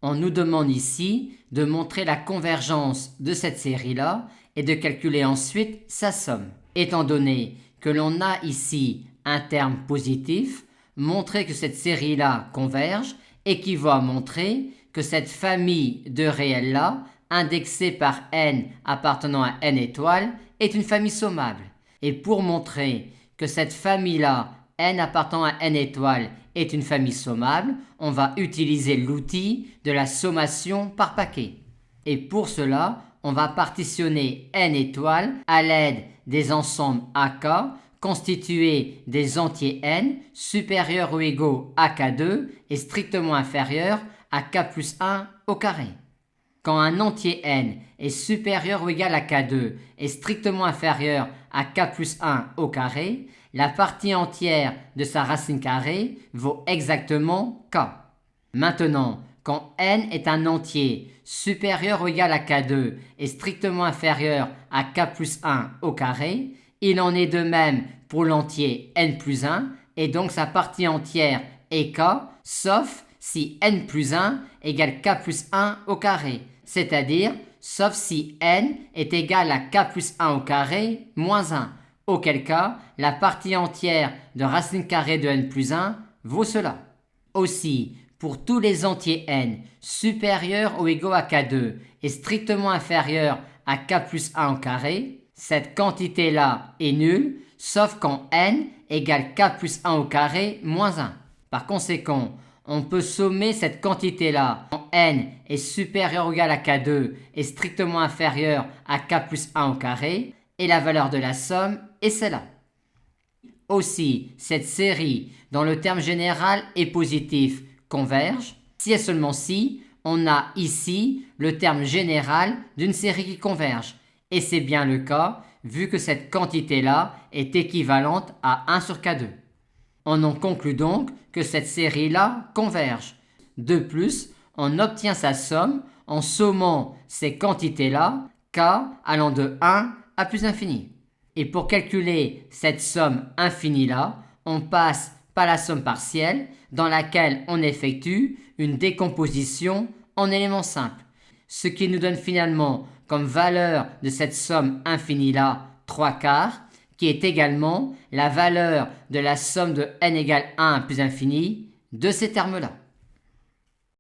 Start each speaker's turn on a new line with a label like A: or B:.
A: On nous demande ici de montrer la convergence de cette série-là et de calculer ensuite sa somme. Étant donné que l'on a ici un terme positif, montrer que cette série-là converge équivaut à montrer que cette famille de réels-là, indexée par n appartenant à n étoiles, est une famille sommable. Et pour montrer que cette famille-là, n appartenant à n étoiles, est une famille sommable, on va utiliser l'outil de la sommation par paquet. Et pour cela, on va partitionner n étoiles à l'aide des ensembles AK constitués des entiers n supérieurs ou égaux à k2 et strictement inférieurs à k plus 1 au carré. Quand un entier n est supérieur ou égal à k2 et strictement inférieur à k plus 1 au carré, la partie entière de sa racine carrée vaut exactement k. Maintenant, quand n est un entier supérieur ou égal à k2 et strictement inférieur à k plus 1 au carré, il en est de même pour l'entier n plus 1 et donc sa partie entière est k, sauf si n plus 1 égale k plus 1 au carré, c'est-à-dire sauf si n est égal à k plus 1 au carré moins 1, auquel cas la partie entière de racine carrée de n plus 1 vaut cela. Aussi, pour tous les entiers n supérieurs ou égaux à k2 et strictement inférieurs à k plus 1 au carré, cette quantité-là est nulle, sauf quand n égale k plus 1 au carré moins 1. Par conséquent, on peut sommer cette quantité-là quand n est supérieur ou égal à k2 et strictement inférieur à k plus 1 au carré, et la valeur de la somme est celle-là. Aussi, cette série, dont le terme général est positif, converge, si et seulement si on a ici le terme général d'une série qui converge. Et c'est bien le cas, vu que cette quantité-là est équivalente à 1 sur k2. On en conclut donc que cette série-là converge. De plus, on obtient sa somme en sommant ces quantités-là, k allant de 1 à plus infini. Et pour calculer cette somme infinie-là, on passe par la somme partielle dans laquelle on effectue une décomposition en éléments simples. Ce qui nous donne finalement comme valeur de cette somme infinie-là 3 quarts, qui est également la valeur de la somme de n égale 1 plus infini de ces termes-là.